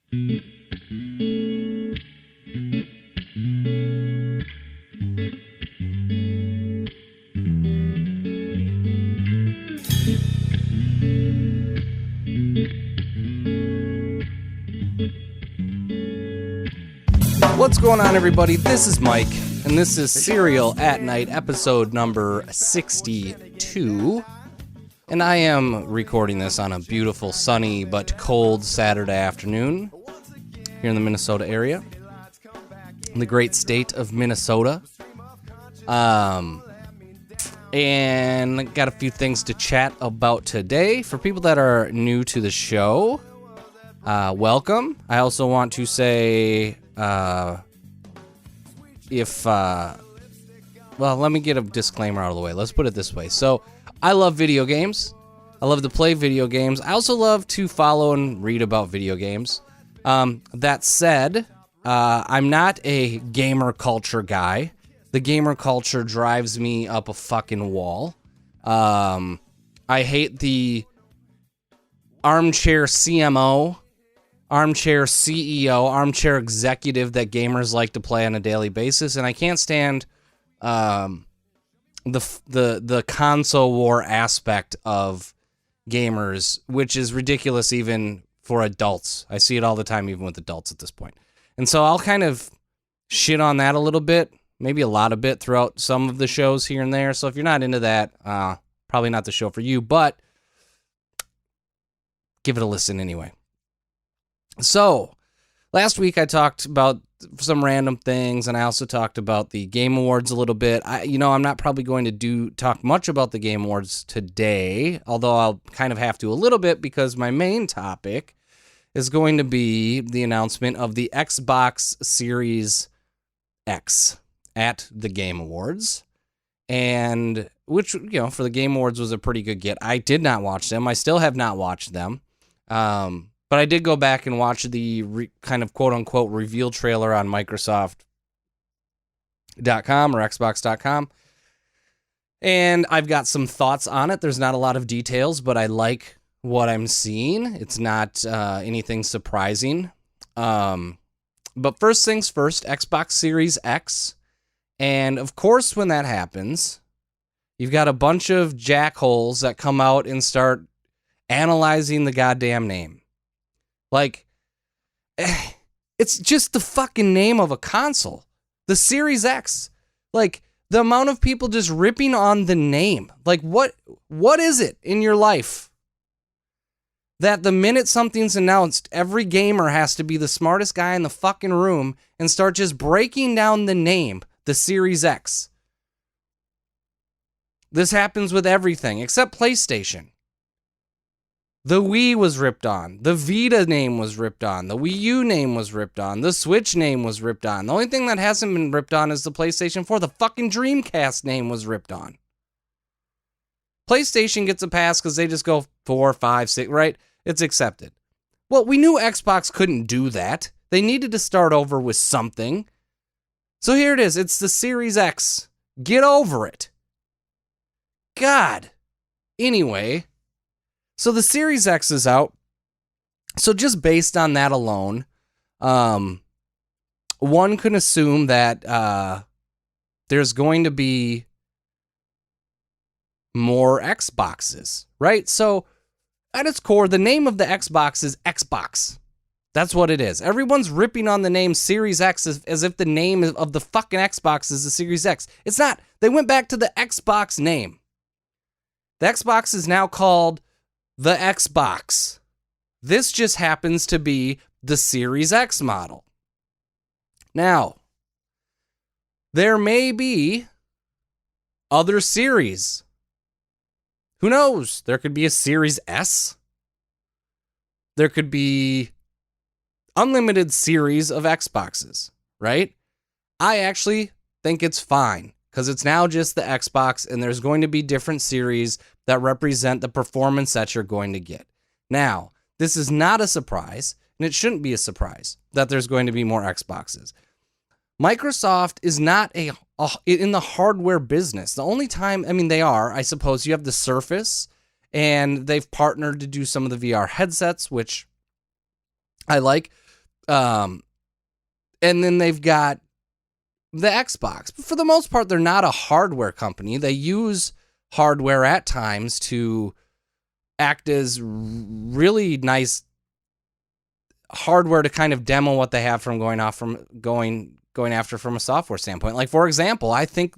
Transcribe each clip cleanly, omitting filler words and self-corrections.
What's going on, everybody? This is Mike, and this is Serial at Night, episode number 62. And I am recording this on a beautiful, sunny, but cold Saturday afternoon here in the Minnesota area, in the great state of Minnesota. And got a few things to chat about today. For people that are new to the show, welcome. I also want to say, well, let me get a disclaimer out of the way. Let's put it this way. So, I love video games. I love to play video games. I also love to follow and read about video games. That said, I'm not a gamer culture guy. The gamer culture drives me up a fucking wall. I hate the armchair CMO, armchair CEO, armchair executive that gamers like to play on a daily basis, and I can't stand the console war aspect of gamers, which is ridiculous even for adults. I see it all the time, even with adults at this point. And so I'll kind of shit on that a little bit, maybe a lot of bit throughout some of the shows here and there. So if you're not into that, probably not the show for you, but give it a listen anyway. So last week I talked about some random things, and I also talked about the Game Awards a little bit. I'm not probably going to talk much about the Game Awards today, although I'll kind of have to a little bit because my main topic is going to be the announcement of the Xbox Series X at the Game Awards, and which, for the Game Awards was a pretty good get. I did not watch them. I still have not watched them. But I did go back and watch the kind of quote-unquote reveal trailer on Microsoft.com or Xbox.com. And I've got some thoughts on it. There's not a lot of details, but I like what I'm seeing. It's not anything surprising. But first things first, Xbox Series X. And of course, when that happens, you've got a bunch of jackholes that come out and start analyzing the goddamn name. Like, it's just the fucking name of a console. The Series X. Like, the amount of people just ripping on the name. Like, what is it in your life that the minute something's announced, every gamer has to be the smartest guy in the fucking room and start just breaking down the name, the Series X? This happens with everything except PlayStation. The Wii was ripped on. The Vita name was ripped on. The Wii U name was ripped on. The Switch name was ripped on. The only thing that hasn't been ripped on is the PlayStation 4. The fucking Dreamcast name was ripped on. PlayStation gets a pass because they just go 4, 5, 6, right? It's accepted. Well, we knew Xbox couldn't do that. They needed to start over with something. So here it is. It's the Series X. Get over it. God. Anyway. So the Series X is out. So just based on that alone, one can assume that there's going to be more Xboxes, right? So at its core, the name of the Xbox is Xbox. That's what it is. Everyone's ripping on the name Series X as if the name of the fucking Xbox is the Series X. It's not. They went back to the Xbox name. The Xbox is now called the Xbox. This just happens to be the Series X model. Now, there may be other series. Who knows? There could be a Series S. There could be unlimited series of Xboxes, right? I actually think it's fine because it's now just the Xbox, and there's going to be different series that represent the performance that you're going to get. Now, this is not a surprise, and it shouldn't be a surprise that there's going to be more Xboxes. Microsoft is not in the hardware business. The only time, they are, I suppose, you have the Surface, and they've partnered to do some of the VR headsets, which I like. And then they've got the Xbox. But for the most part, they're not a hardware company. They use hardware at times to act as really nice hardware to kind of demo what they have from going after from a software standpoint. Like, for example, I think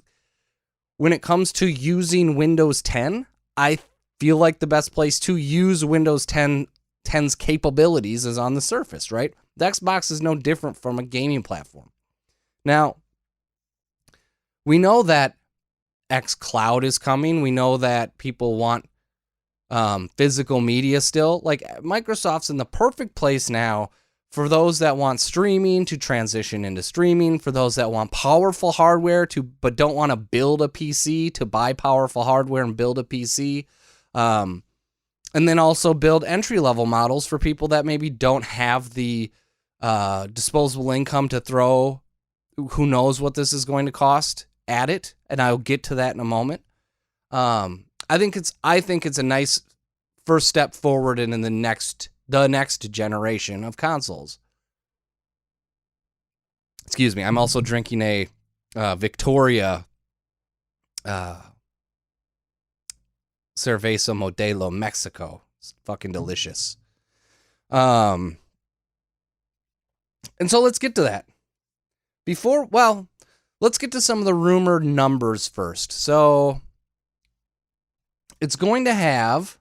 when it comes to using Windows 10, I feel like the best place to use Windows 10's capabilities is on the Surface, right? The Xbox is no different from a gaming platform. Now, we know that xCloud is coming. We know that people want physical media still. Like, Microsoft's in the perfect place now for those that want streaming to transition into streaming, for those that want powerful hardware but don't want to build a PC to buy powerful hardware and build a PC. And then also build entry-level models for people that maybe don't have the disposable income to throw who knows what this is going to cost at it, and I'll get to that in a moment. I think it's a nice first step forward in the next generation of consoles. Excuse me, I'm also drinking a Victoria Cerveza Modelo Mexico. It's fucking delicious. And so let's get to that. Let's get to some of the rumored numbers first. So it's going to have,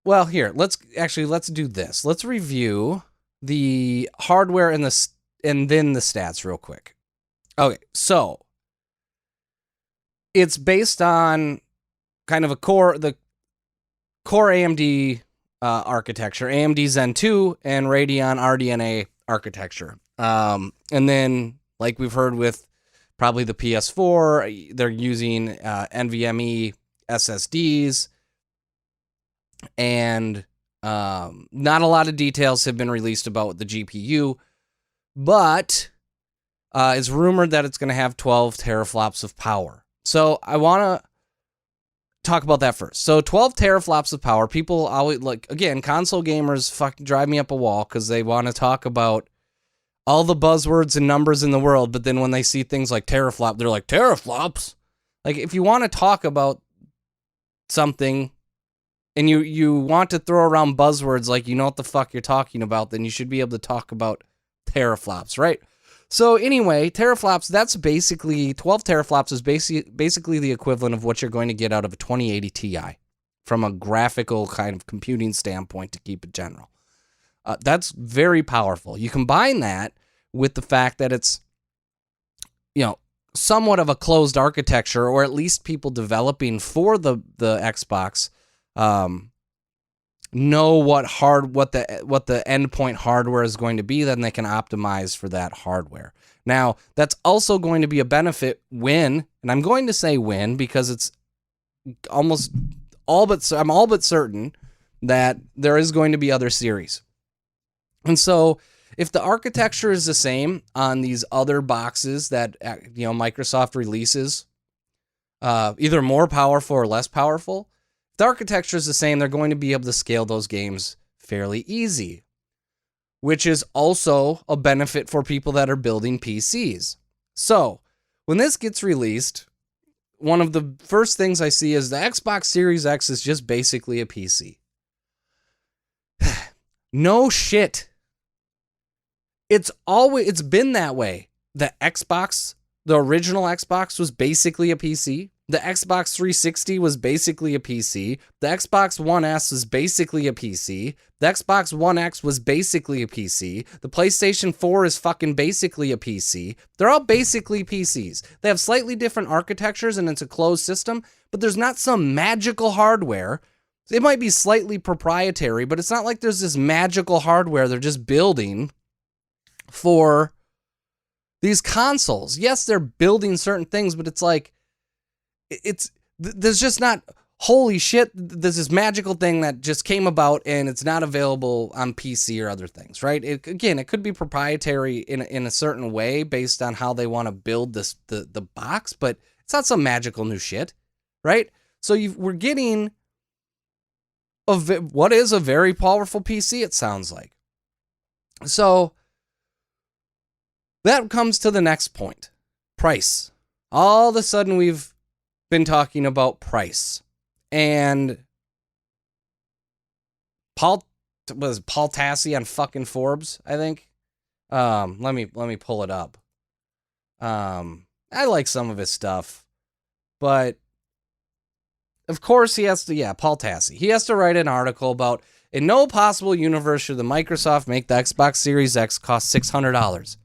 let's do this. Let's review the hardware and then the stats real quick. Okay, so it's based on kind of the core AMD architecture, AMD Zen 2 and Radeon RDNA architecture. And then, like we've heard with probably the PS4, they're using NVMe SSDs, and not a lot of details have been released about the GPU, but it's rumored that it's going to have 12 teraflops of power. So I want to talk about that first. So 12 teraflops of power, people always, like, again, console gamers fucking drive me up a wall because they want to talk about all the buzzwords and numbers in the world, but then when they see things like teraflop, they're like, teraflops? Like, if you want to talk about something and you want to throw around buzzwords like you know what the fuck you're talking about, then you should be able to talk about teraflops, right? So anyway, teraflops, that's basically, 12 teraflops is basically the equivalent of what you're going to get out of a 2080 Ti from a graphical kind of computing standpoint, to keep it general. That's very powerful. You combine that with the fact that it's, somewhat of a closed architecture, or at least people developing for the Xbox know what the endpoint hardware is going to be, then they can optimize for that hardware. Now, that's also going to be a benefit when, and I'm going to say when because it's I'm all but certain that there is going to be other series. And so if the architecture is the same on these other boxes that Microsoft releases, either more powerful or less powerful, if the architecture is the same, they're going to be able to scale those games fairly easy, which is also a benefit for people that are building PCs. So when this gets released, one of the first things I see is the Xbox Series X is just basically a PC. No shit. It's been that way. The original Xbox was basically a PC. The Xbox 360 was basically a PC. The Xbox One S was basically a PC. The Xbox One X was basically a PC. The PlayStation 4 is fucking basically a PC. They're all basically PCs. They have slightly different architectures and it's a closed system, but there's not some magical hardware. It might be slightly proprietary, but it's not like there's this magical hardware they're just building for these consoles. Yes, they're building certain things, but it's like, there's just not, holy shit, there's this magical thing that just came about and it's not available on PC or other things, right? It could be proprietary in a certain way based on how they want to build the box, but it's not some magical new shit, right? So we're getting what is a very powerful PC, it sounds like. So that comes to the next point. Price. All of a sudden we've been talking about price. And Paul Tassi on fucking Forbes, I think. Let me pull it up. I like some of his stuff, but of course he has to, Paul Tassi. He has to write an article about, in no possible universe should the Microsoft make the Xbox Series X cost $600.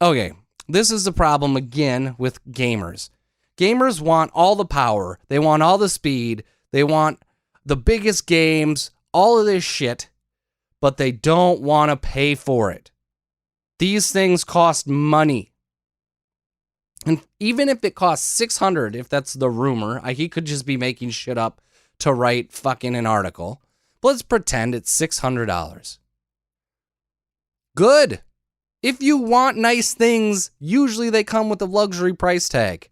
Okay, this is the problem again with gamers. Gamers want all the power. They want all the speed. They want the biggest games, all of this shit, but they don't want to pay for it. These things cost money. And even if it costs $600, if that's the rumor, he could just be making shit up to write fucking an article. But let's pretend it's $600. Good. If you want nice things, usually they come with a luxury price tag.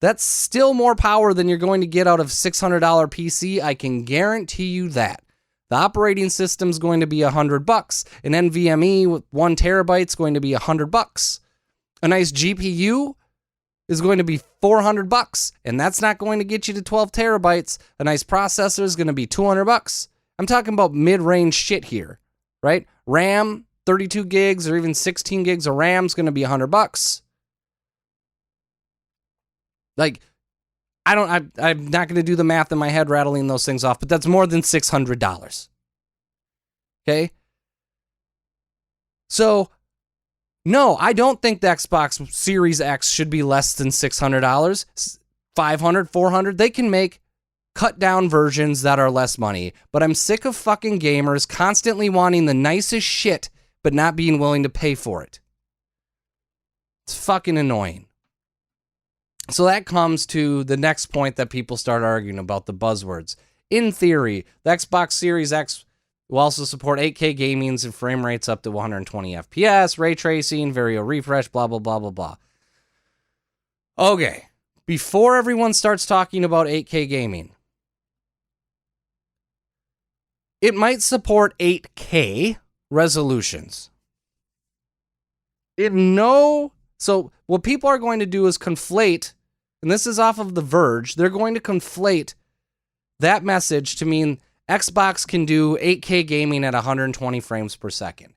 That's still more power than you're going to get out of $600 PC. I can guarantee you that. The operating system is going to be $100. An NVMe with 1 terabyte is going to be $100. A nice GPU is going to be $400, and that's not going to get you to 12 terabytes. A nice processor is going to be $200. I'm talking about mid-range shit here, right? RAM, 32 gigs or even 16 gigs of RAM is going to be $100. Like, I'm not going to do the math in my head rattling those things off, but that's more than $600. Okay? So, no, I don't think the Xbox Series X should be less than $600. $500, $400, they can make cut down versions that are less money. But I'm sick of fucking gamers constantly wanting the nicest shit, but not being willing to pay for it. It's fucking annoying. So that comes to the next point that people start arguing about, the buzzwords. In theory, the Xbox Series X will also support 8K gamings and frame rates up to 120 FPS, ray tracing, Vario refresh, blah, blah, blah, blah, blah. Okay, before everyone starts talking about 8K gaming, it might support 8K resolutions. So what people are going to do is conflate, and this is off of The Verge, they're going to conflate that message to mean Xbox can do 8K gaming at 120 frames per second.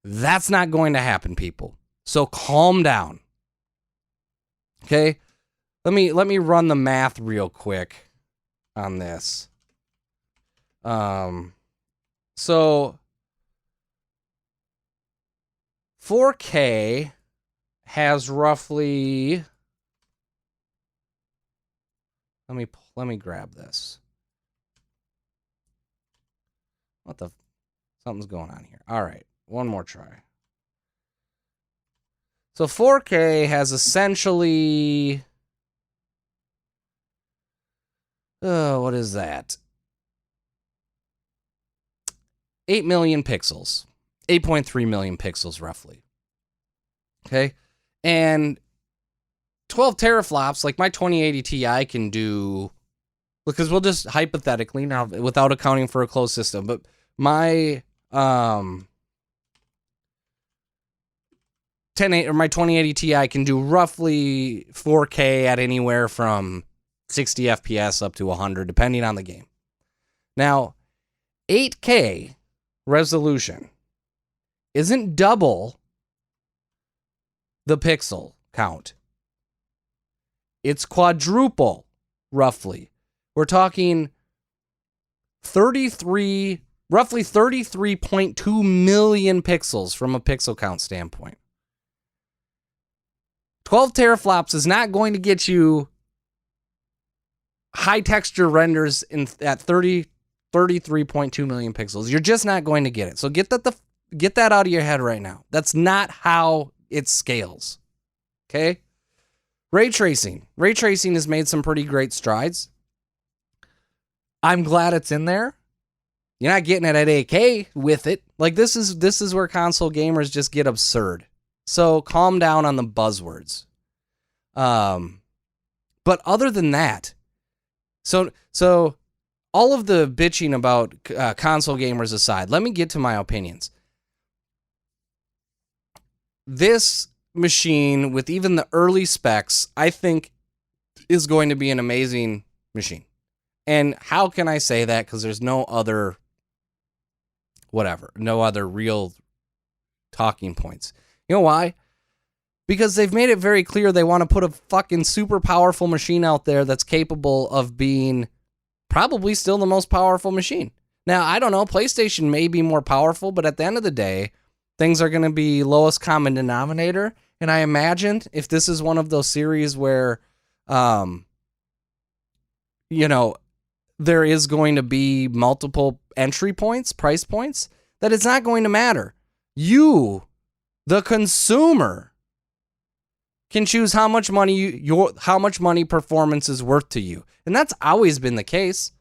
That's not going to happen, people. So calm down. Okay? Let me run the math real quick on this. So 4K has roughly, let me grab this. Something's going on here. All right, one more try. So 4K has essentially, what is that? 8 million pixels. 8.3 million pixels, roughly. Okay? And 12 teraflops, like my 2080 Ti can do, because we'll just hypothetically, now without accounting for a closed system, but my my 2080 Ti can do roughly 4K at anywhere from 60 FPS up to 100, depending on the game. Now, 8K resolution isn't double the pixel count. It's quadruple, roughly. We're talking roughly 33.2 million pixels from a pixel count standpoint. 12 teraflops is not going to get you high texture renders at 33.2 million pixels. You're just not going to get it. So get that out of your head right now. That's not how it scales. Okay? Ray tracing. Ray tracing has made some pretty great strides. I'm glad it's in there. You're not getting it at 8K with it. Like, this is where console gamers just get absurd. So calm down on the buzzwords. But other than that, so all of the bitching about console gamers aside, let me get to my opinions. This machine, with even the early specs, I think is going to be an amazing machine. And how can I say that? Because there's no other real talking points. You know why? Because they've made it very clear they want to put a fucking super powerful machine out there that's capable of being probably still the most powerful machine. Now, I don't know, PlayStation may be more powerful, but at the end of the day, things are going to be lowest common denominator. And I imagine if this is one of those series where, there is going to be multiple entry points, price points, that it's not going to matter. You, the consumer, can choose how much money performance is worth to you. And that's always been the case.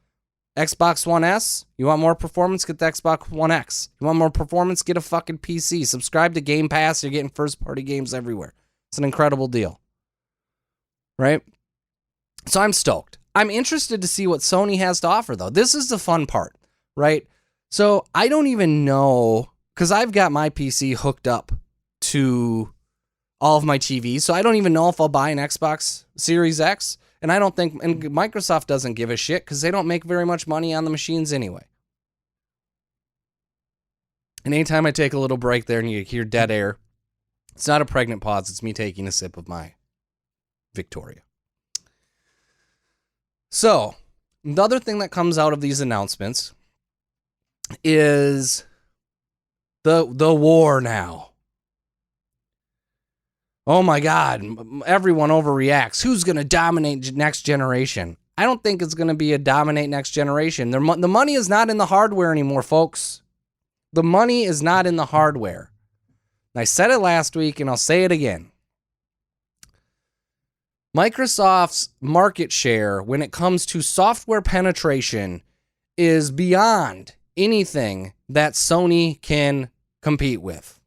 Xbox One S, you want more performance, get the Xbox One X. You want more performance, get a fucking PC. Subscribe to Game Pass, you're getting first-party games everywhere. It's an incredible deal. Right? So I'm stoked. I'm interested to see what Sony has to offer, though. This is the fun part, right? So I don't even know, because I've got my PC hooked up to all of my TVs, so I don't even know if I'll buy an Xbox Series X, and I don't think, and Microsoft doesn't give a shit, because they don't make very much money on the machines anyway. And anytime I take a little break there and you hear dead air, it's not a pregnant pause, it's me taking a sip of my Victoria. So, the other thing that comes out of these announcements is the war now. Oh my God, everyone overreacts. Who's going to dominate next generation? I don't think it's going to be a dominate next generation. The money is not in the hardware anymore, folks. The money is not in the hardware. And I said it last week, and I'll say it again. Microsoft's market share when it comes to software penetration is beyond anything that Sony can compete with.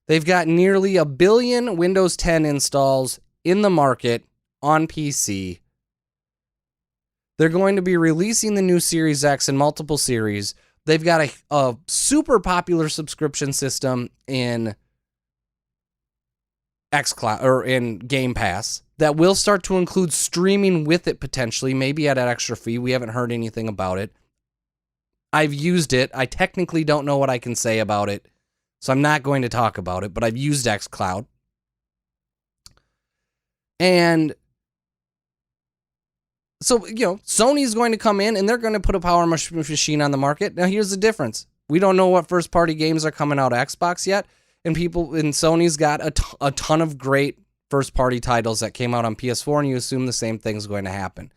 They've got nearly 1 billion Windows 10 installs in the market on PC. They're going to be releasing the new Series X in multiple series. They've got a super popular subscription system in xCloud or in Game Pass that will start to include streaming with it potentially, maybe at an extra fee. We haven't heard anything about it. I've used it. I technically don't know what I can say about it, so I'm not going to talk about it, but I've used xCloud. And so, Sony's going to come in and they're going to put a power machine on the market. Now, here's the difference. We don't know what first-party games are coming out of Xbox yet. And Sony's got a ton of great first-party titles that came out on PS4, and you assume the same thing's going to happen.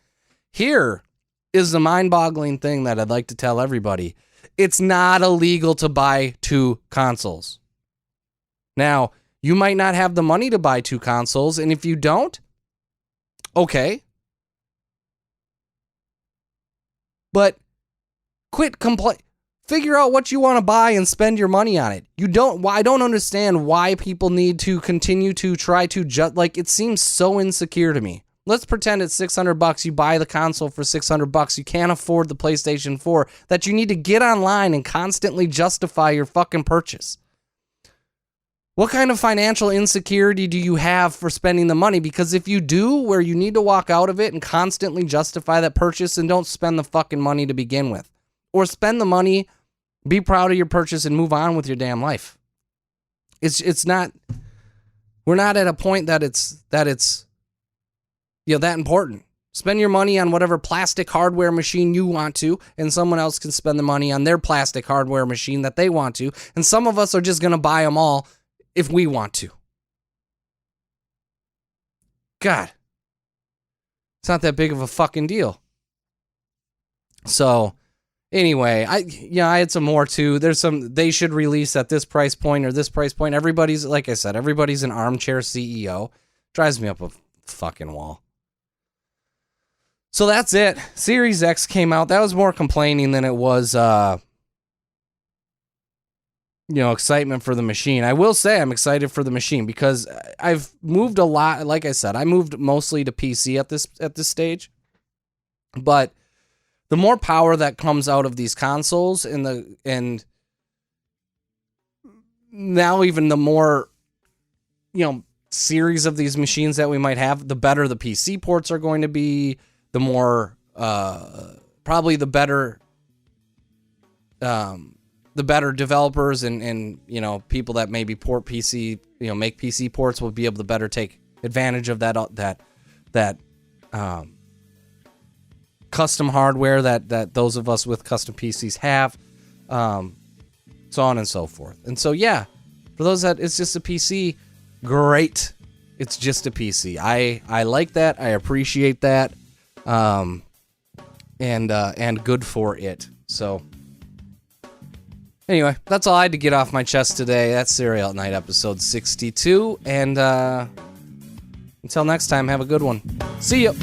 Here is the mind-boggling thing that I'd like to tell everybody. It's not illegal to buy 2 consoles. Now, you might not have the money to buy 2 consoles, and if you don't, okay. But quit complaining. Figure out what you want to buy and spend your money on it. I don't understand why people need to continue to try to it seems so insecure to me. Let's pretend it's $600. You buy the console for $600. You can't afford the PlayStation 4 that you need to get online and constantly justify your fucking purchase. What kind of financial insecurity do you have for spending the money? Because if you do, where you need to walk out of it and constantly justify that purchase, and don't spend the fucking money to begin with. Or spend the money, be proud of your purchase, and move on with your damn life. It's not, we're not at a point that it's that important. Spend your money on whatever plastic hardware machine you want to, and someone else can spend the money on their plastic hardware machine that they want to, and some of us are just going to buy them all if we want to. God. It's not that big of a fucking deal. So, anyway, I had some more too. There's some they should release at this price point or this price point. Everybody's, like I said, everybody's an armchair CEO. Drives me up a fucking wall. So that's it. Series X came out. That was more complaining than it was excitement for the machine. I will say I'm excited for the machine because I've moved a lot. Like I said, I moved mostly to PC at this stage. But the more power that comes out of these consoles and now even the more, series of these machines that we might have, the better the PC ports are going to be, the more, probably the better developers and people that maybe port PC, make PC ports will be able to better take advantage of that custom hardware that those of us with custom PCs have, so on and so forth. And so, yeah, for those that it's just a PC, great. It's just a PC. I like that. I appreciate that. And good for it. So anyway, that's all I had to get off my chest today. That's Serial at Night episode 62. And until next time, have a good one. See ya.